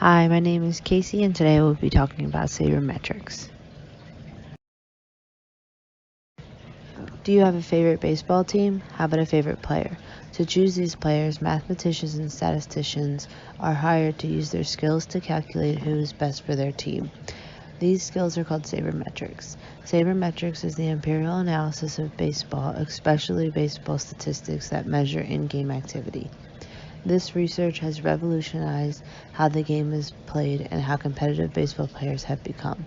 Hi, my name is Casey, and today we'll be talking about sabermetrics. Do you have a favorite baseball team? How about a favorite player? To choose these players, mathematicians and statisticians are hired to use their skills to calculate who is best for their team. These skills are called sabermetrics. Sabermetrics is the empirical analysis of baseball, especially baseball statistics that measure in-game activity. This research has revolutionized how the game is played and how competitive baseball players have become.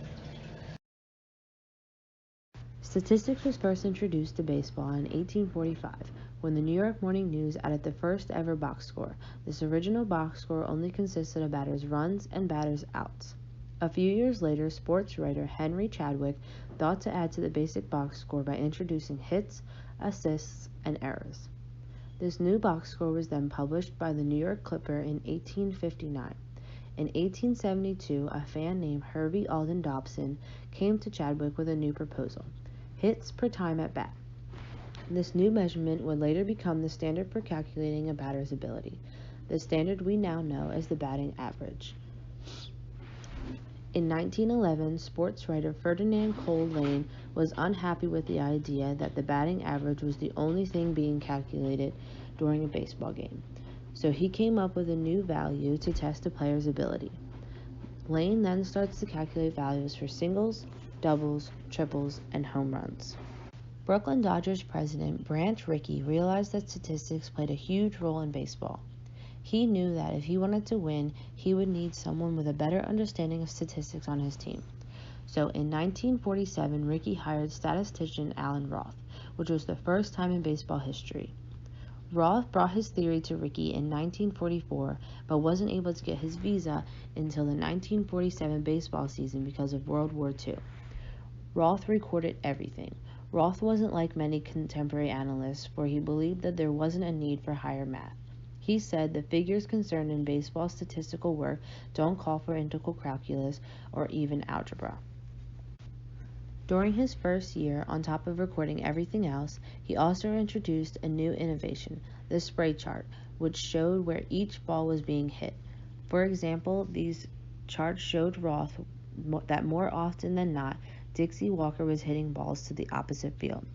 Statistics was first introduced to baseball in 1845 when the New York Morning News added the first ever box score. This original box score only consisted of batters' runs and batters' outs. A few years later, sports writer Henry Chadwick thought to add to the basic box score by introducing hits, assists, and errors. This new box score was then published by the New York Clipper in 1859. In 1872, a fan named Hervey Alden Dobson came to Chadwick with a new proposal: hits per time at bat. This new measurement would later become the standard for calculating a batter's ability. The standard we now know as the batting average. In 1911, sports writer Ferdinand Cole Lane was unhappy with the idea that the batting average was the only thing being calculated during a baseball game. So he came up with a new value to test a player's ability. Lane then starts to calculate values for singles, doubles, triples, and home runs. Brooklyn Dodgers president Branch Rickey realized that statistics played a huge role in baseball. He knew that if he wanted to win, he would need someone with a better understanding of statistics on his team. So in 1947, Rickey hired statistician Alan Roth, which was the first time in baseball history. Roth brought his theory to Rickey in 1944, but wasn't able to get his visa until the 1947 baseball season because of World War II. Roth recorded everything. Roth wasn't like many contemporary analysts, for he believed that there wasn't a need for higher math. He said the figures concerned in baseball statistical work don't call for integral calculus or even algebra. During his first year, on top of recording everything else, he also introduced a new innovation, the spray chart, which showed where each ball was being hit. For example, these charts showed Roth that more often than not, Dixie Walker was hitting balls to the opposite field.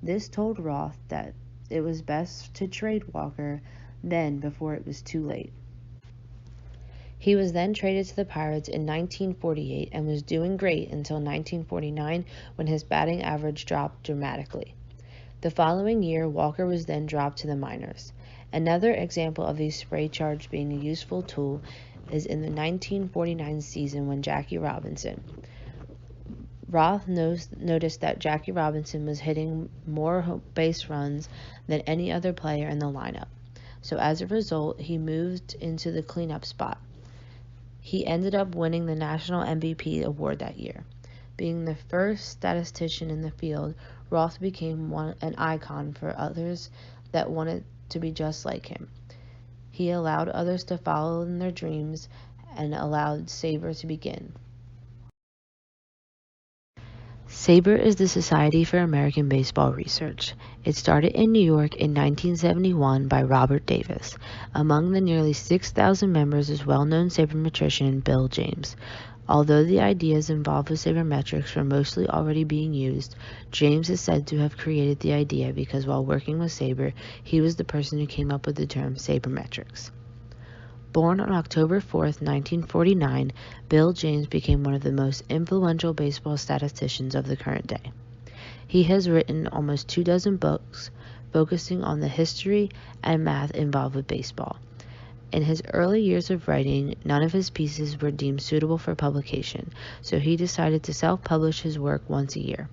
This told Roth that it was best to trade Walker then before it was too late. He was then traded to the Pirates in 1948 and was doing great until 1949 when his batting average dropped dramatically. The following year, Walker was then dropped to the minors. Another example of these spray charts being a useful tool is in the 1949 season when Jackie Robinson. Roth noticed that Jackie Robinson was hitting more base runs than any other player in the lineup. So as a result, he moved into the cleanup spot. He ended up winning the National MVP award that year. Being the first statistician in the field, Roth became an icon for others that wanted to be just like him. He allowed others to follow in their dreams and allowed Sabr to begin. Sabr is the Society for American Baseball Research. It started in New York in 1971 by Robert Davis. Among the nearly 6,000 members is well-known sabermetrician Bill James. Although the ideas involved with sabermetrics were mostly already being used, James is said to have created the idea because while working with Sabr, he was the person who came up with the term sabermetrics. Born on October 4, 1949, Bill James became one of the most influential baseball statisticians of the current day. He has written almost 24 books focusing on the history and math involved with baseball. In his early years of writing, none of his pieces were deemed suitable for publication, so he decided to self-publish his work once a year.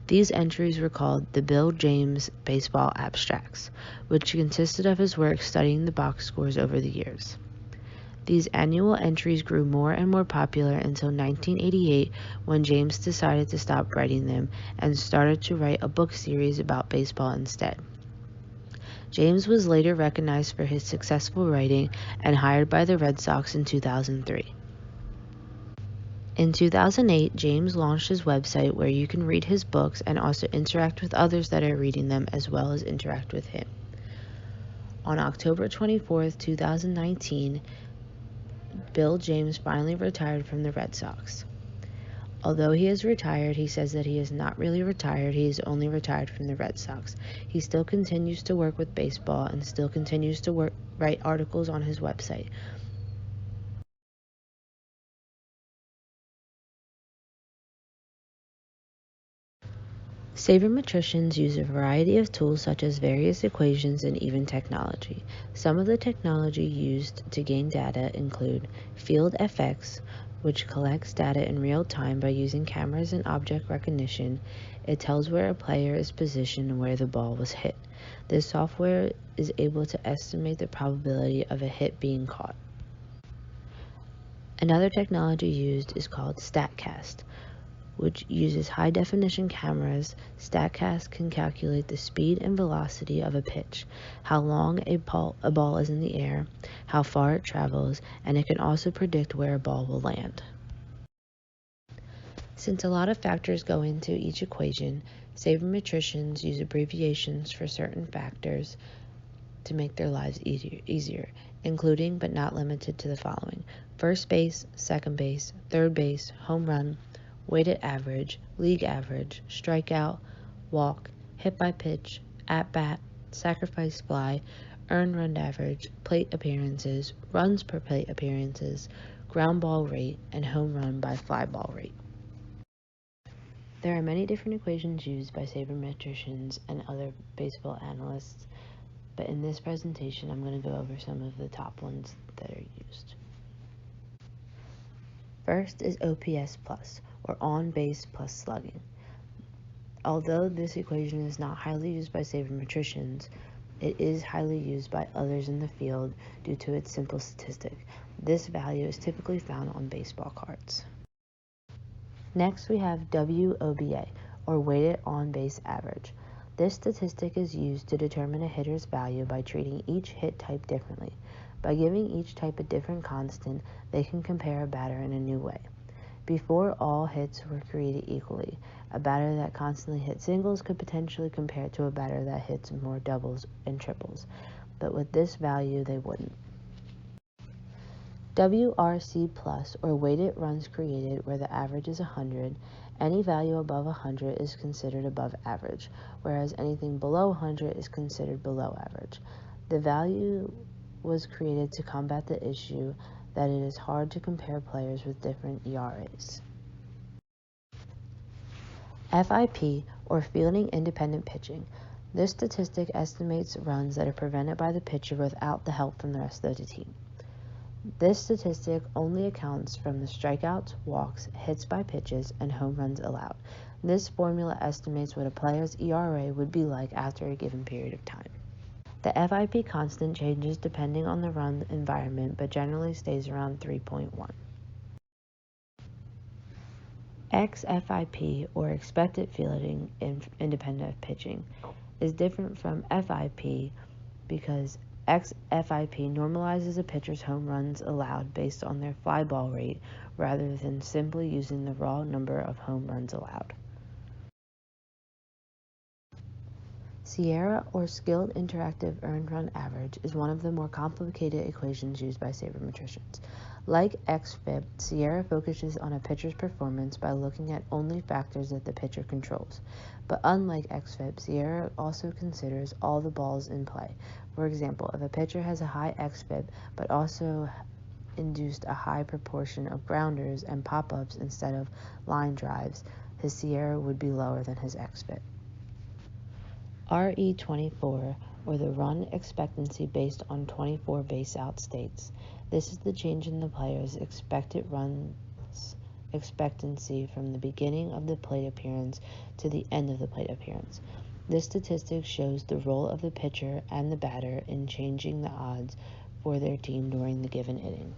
These entries were called the Bill James Baseball Abstracts, which consisted of his work studying the box scores over the years. These annual entries grew more and more popular until 1988 when James decided to stop writing them and started to write a book series about baseball instead. James was later recognized for his successful writing and hired by the Red Sox in 2003. In 2008, James launched his website where you can read his books and also interact with others that are reading them as well as interact with him. On October 24, 2019, Bill James finally retired from the Red Sox. Although he is retired, he says that he is not really retired, he is only retired from the Red Sox. He still continues to work with baseball and still continues to write articles on his website. Sabermetricians use a variety of tools such as various equations and even technology. Some of the technology used to gain data include field FX, which collects data in real time by using cameras and object recognition. It tells where a player is positioned and where the ball was hit. This software is able to estimate the probability of a hit being caught. Another technology used is called StatCast, which uses high-definition cameras. StatCast can calculate the speed and velocity of a pitch, how long a ball is in the air, how far it travels, and it can also predict where a ball will land. Since a lot of factors go into each equation, sabermetricians use abbreviations for certain factors to make their lives easier, including but not limited to the following: first base, second base, third base, home run, weighted average, league average, strikeout, walk, hit by pitch, at bat, sacrifice fly, earned run average, plate appearances, runs per plate appearances, ground ball rate, and home run by fly ball rate. There are many different equations used by sabermetricians and other baseball analysts, but in this presentation I'm going to go over some of the top ones that are used. First is OPS plus, or on base plus slugging. Although this equation is not highly used by sabermetricians, it is highly used by others in the field due to its simple statistic. This value is typically found on baseball cards. Next we have WOBA, or weighted on-base average. This statistic is used to determine a hitter's value by treating each hit type differently. By giving each type a different constant, they can compare a batter in a new way. Before, all hits were created equally. A batter that constantly hit singles could potentially compare to a batter that hits more doubles and triples, but with this value they wouldn't. WRC plus, or weighted runs created, where the average is 100. Any value above 100 is considered above average, whereas anything below 100 is considered below average. The value was created to combat the issue that it is hard to compare players with different ERAs. FIP, or fielding independent pitching. This statistic estimates runs that are prevented by the pitcher without the help from the rest of the team. This statistic only accounts from the strikeouts, walks, hits by pitches, and home runs allowed. This formula estimates what a player's ERA would be like after a given period of time. The FIP constant changes depending on the run environment, but generally stays around 3.1. XFIP, or expected fielding independent pitching, is different from FIP because XFIP normalizes a pitcher's home runs allowed based on their fly ball rate rather than simply using the raw number of home runs allowed. Sierra, or skilled interactive earned run average, is one of the more complicated equations used by sabermetricians. Like XFIP, Sierra focuses on a pitcher's performance by looking at only factors that the pitcher controls. But unlike XFIP, Sierra also considers all the balls in play. For example, if a pitcher has a high XFIP but also induced a high proportion of grounders and pop-ups instead of line drives, his Sierra would be lower than his XFIP. RE24, or the run expectancy based on 24 base-out states. This is the change in the player's expected runs expectancy from the beginning of the plate appearance to the end of the plate appearance. This statistic shows the role of the pitcher and the batter in changing the odds for their team during the given inning.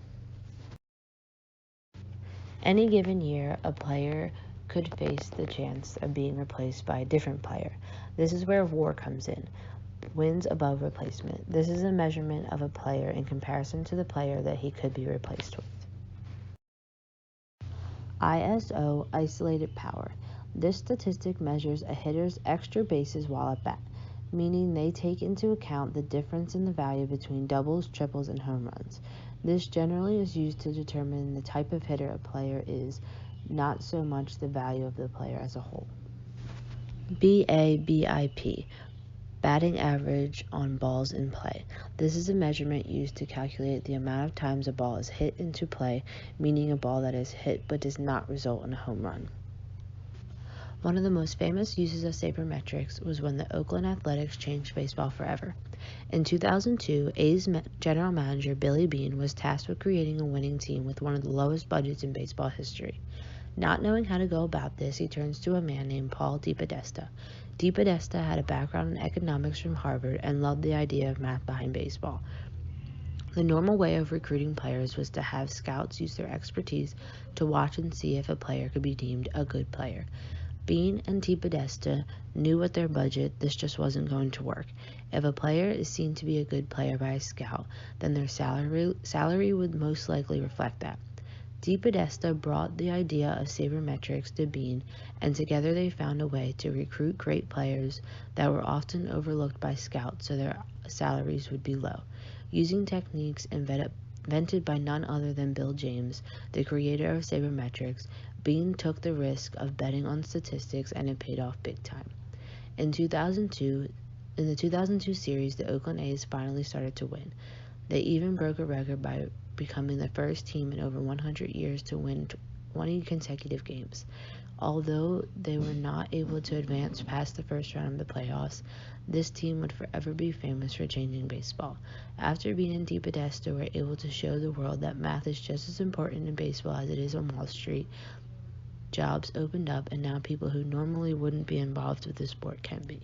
Any given year, a player could face the chance of being replaced by a different player. This is where WAR comes in, wins above replacement. This is a measurement of a player in comparison to the player that he could be replaced with. ISO, isolated power. This statistic measures a hitter's extra bases while at bat, meaning they take into account the difference in the value between doubles, triples, and home runs. This generally is used to determine the type of hitter a player is, not so much the value of the player as a whole. BABIP, batting average on balls in play. This is a measurement used to calculate the amount of times a ball is hit into play, meaning a ball that is hit but does not result in a home run. One of the most famous uses of sabermetrics was when the Oakland Athletics changed baseball forever. In 2002, A's general manager Billy Beane was tasked with creating a winning team with one of the lowest budgets in baseball history. Not knowing how to go about this, he turns to a man named Paul DePodesta. DePodesta had a background in economics from Harvard and loved the idea of math behind baseball. The normal way of recruiting players was to have scouts use their expertise to watch and see if a player could be deemed a good player. Bean and DePodesta knew with their budget this just wasn't going to work. If a player is seen to be a good player by a scout, then their salary would most likely reflect that. DePodesta brought the idea of sabermetrics to Bean, and together they found a way to recruit great players that were often overlooked by scouts so their salaries would be low. Using techniques invented by none other than Bill James, the creator of sabermetrics, Bean took the risk of betting on statistics, and it paid off big time. In the 2002 series, the Oakland A's finally started to win. They even broke a record by becoming the first team in over 100 years to win 20 consecutive games. Although they were not able to advance past the first round of the playoffs, this team would forever be famous for changing baseball. After Bean and DePodesta were able to show the world that math is just as important in baseball as it is on Wall Street, jobs opened up, and now people who normally wouldn't be involved with the sport can be.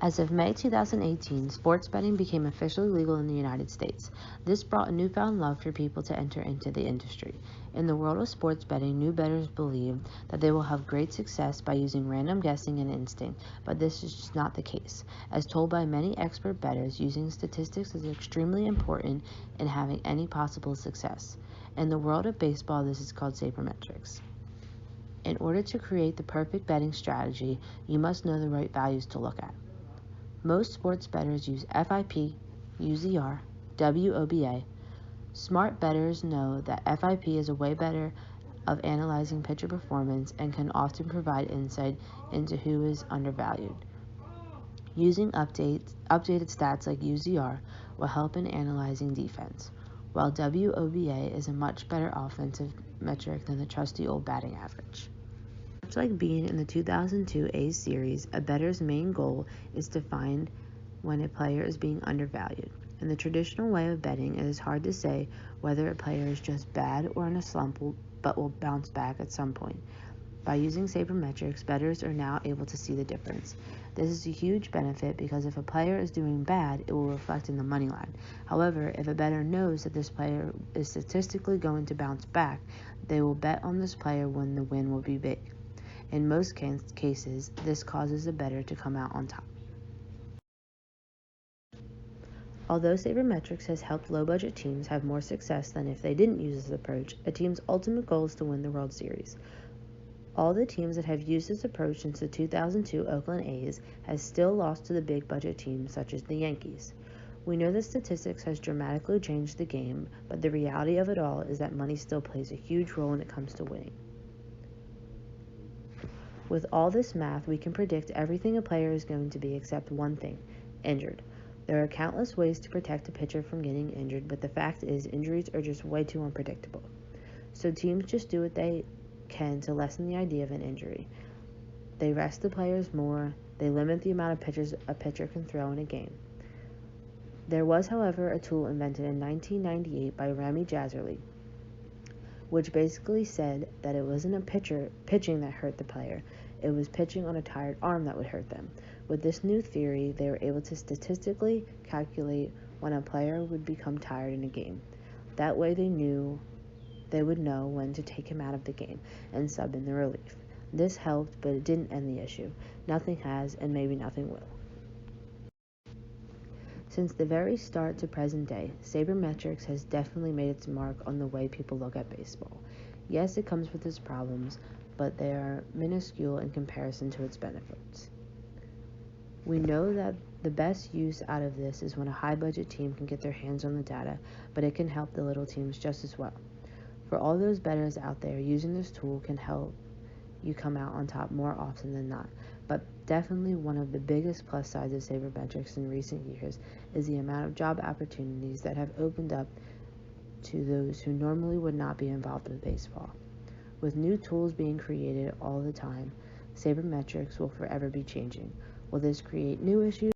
As of May 2018, sports betting became officially legal in the United States. This brought a newfound love for people to enter into the industry. In the world of sports betting, new bettors believe that they will have great success by using random guessing and instinct, but this is just not the case. As told by many expert bettors, using statistics is extremely important in having any possible success. In the world of baseball, this is called sabermetrics. In order to create the perfect betting strategy, you must know the right values to look at. Most sports bettors use FIP, UZR, WOBA. Smart bettors know that FIP is a way better of analyzing pitcher performance and can often provide insight into who is undervalued. Using updated stats like UZR will help in analyzing defense, while WOBA is a much better offensive metric than the trusty old batting average. Much like being in the 2002 A's series, a bettor's main goal is to find when a player is being undervalued. In the traditional way of betting, it is hard to say whether a player is just bad or in a slump but will bounce back at some point. By using sabermetrics, bettors are now able to see the difference. This is a huge benefit because if a player is doing bad, it will reflect in the money line. However, if a bettor knows that this player is statistically going to bounce back, they will bet on this player when the win will be big. In most cases, this causes the bettor to come out on top. Although sabermetrics has helped low-budget teams have more success than if they didn't use this approach, a team's ultimate goal is to win the World Series. All the teams that have used this approach since the 2002 Oakland A's has still lost to the big-budget teams such as the Yankees. We know that statistics has dramatically changed the game, but the reality of it all is that money still plays a huge role when it comes to winning. With all this math, we can predict everything a player is going to be except one thing: injured. There are countless ways to protect a pitcher from getting injured, but the fact is injuries are just way too unpredictable. So teams just do what they can to lessen the idea of an injury. They rest the players more, they limit the amount of pitches a pitcher can throw in a game. There was, however, a tool invented in 1998 by Remy Jazzerly, which basically said that it wasn't a pitcher pitching that hurt the player, it was pitching on a tired arm that would hurt them. With this new theory, they were able to statistically calculate when a player would become tired in a game. That way they would know when to take him out of the game and sub in the relief. This helped, but it didn't end the issue. Nothing has, and maybe nothing will. Since the very start to present day, sabermetrics has definitely made its mark on the way people look at baseball. Yes, it comes with its problems, but they are minuscule in comparison to its benefits. We know that The best use out of this is when a high-budget team can get their hands on the data, but it can help the little teams just as well. For all those bettors out there, using this tool can help you come out on top more often than not. But definitely one of the biggest plus sides of sabermetrics in recent years is the amount of job opportunities that have opened up to those who normally would not be involved with baseball. With new tools being created all the time, sabermetrics will forever be changing. Will this create new issues?